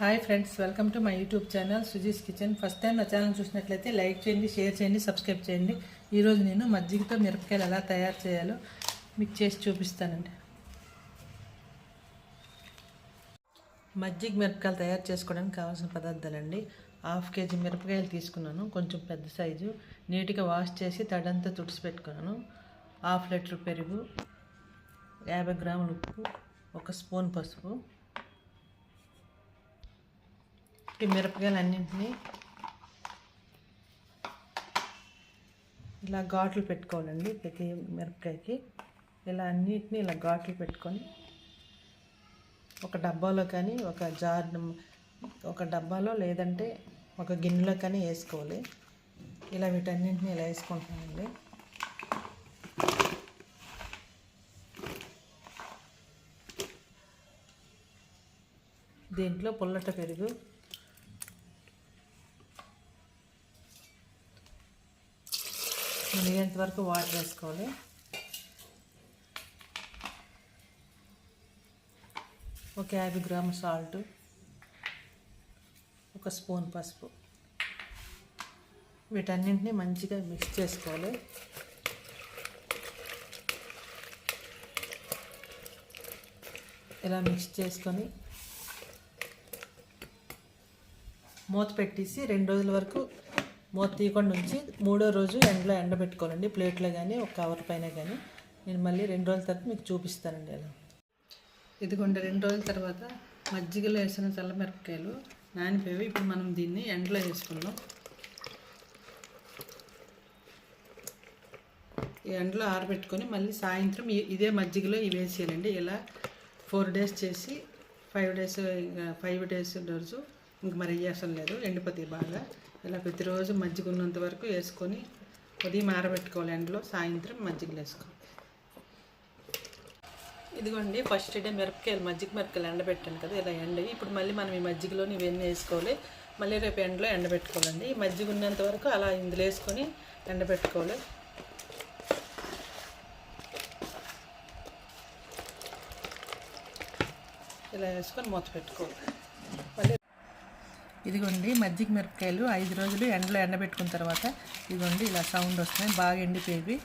Hi friends, welcome to my YouTube channel Suji's kitchen. First time నా channel చూసినట్లయితే like చేయండి, share చేయండి, subscribe చేయండి. ఈరోజు నేను మజ్జిగతో మిరపకాయలు ఎలా తయారు చేయాలో మీకు చేసి చూపిస్తానండి. మజ్జిగ మిరపకాయలు తయారు చేసుకోవడానికి కావాల్సిన పదార్థాలండి. 1/2 kg మిరపకాయలు తీసుకున్నాను, కొంచెం పెద్ద సైజు. నీట్గా వాష్ చేసి తడంతా తుడిచి పెట్టుకున్నాను. 1/2 లీటర్ పెరుగు, 50 గ్రాముల ఉప్పు, 1 స్పూన్ పసుపు. ఈ మిరపకాయలు అన్నింటినీ ఇలా ఘాట్లు పెట్టుకోవాలండి. ప్రతి మిరపకాయకి ఇలా అన్నిటినీ ఇలా ఘాట్లు పెట్టుకొని ఒక డబ్బాలో కానీ ఒక డబ్బాలో లేదంటే ఒక గిన్నెలో కానీ వేసుకోవాలి. ఇలా వీటన్నింటినీ ఇలా వేసుకుంటానండి. దీంట్లో పుల్లట పెరుగు, మునిగేంత వరకు వాటర్ వేసుకోవాలి. ఒక 50 గ్రాముల సాల్ట్, 1 స్పూన్ పసుపు. వీటన్నింటినీ మంచిగా మిక్స్ చేసుకోవాలి. ఇలా మిక్స్ చేసుకొని మూత పెట్టేసి 2 రోజుల వరకు మూత తీయకుండా ఉంచి 3వ రోజు ఎండలో ఎండబెట్టుకోవాలండి. ప్లేట్లో కానీ ఒక కవర్ పైన కానీ. నేను మళ్ళీ 2 రోజుల తర్వాత మీకు చూపిస్తానండి. అలా ఇదిగోండి 2 రోజుల తర్వాత మజ్జిగలో వేసిన చల్లమిరపకాయలు నానిపోయి. ఇప్పుడు మనం దీన్ని ఎండలో వేసుకుందాం. ఈ ఎండలో ఆరబెట్టుకొని మళ్ళీ సాయంత్రం ఇదే మజ్జిగలో ఇవి వేసేయాలండి. ఇలా 4 డేస్ చేసి 5 డేస్ రోజు ఇంక మరి వేయసం లేదు, ఎండిపోతాయి బాగా. ఇలా ప్రతిరోజు మజ్జిగ ఉన్నంత వరకు వేసుకొని ఉదయం ఆరబెట్టుకోవాలి ఎండలో, సాయంత్రం మజ్జిగలు వేసుకోవాలి. ఇదిగోండి ఫస్ట్ డే మజ్జిగ మిరపకాయలు ఎండబెట్టాను కదా, ఇలా ఎండవి. ఇప్పుడు మళ్ళీ మనం ఈ మజ్జిగలోని ఇవన్నీ వేసుకోవాలి. మళ్ళీ రేపు ఎండలో ఎండబెట్టుకోవాలండి. ఈ మజ్జిగ ఉన్నంత వరకు అలా ఇందులో వేసుకొని ఎండబెట్టుకోవాలి. ఇలా వేసుకొని మూత పెట్టుకోవాలి. మళ్ళీ ఇదిగోండి మజ్జిగ మిరపకాయలు 5 రోజులు ఎండలో ఎండబెట్టుకున్న తర్వాత ఇదిగోండి ఇలా సౌండ్ వస్తున్నాయి, బాగా ఎండిపోయి.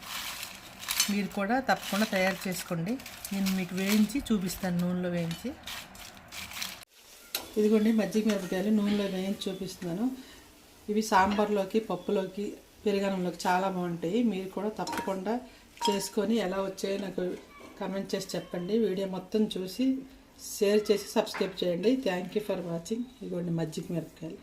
మీరు కూడా తప్పకుండా తయారు చేసుకోండి. నేను మీకు వేయించి చూపిస్తాను, నూనెలో వేయించి. ఇదిగోండి మజ్జిగ మిరపకాయలు నూనెలో వేయించి చూపిస్తున్నాను. ఇవి సాంబార్లోకి, పప్పులోకి, పెరుగన్నంలోకి చాలా బాగుంటాయి. మీరు కూడా తప్పకుండా చేసుకొని ఎలా వచ్చాయో నాకు కామెంట్ చేసి చెప్పండి. వీడియో మొత్తం చూసి షేర్ చేసి సబ్స్క్రైబ్ చేయండి. Thank you for watching. ఇదిగోండి మజ్జిగ మిరపకాయలు.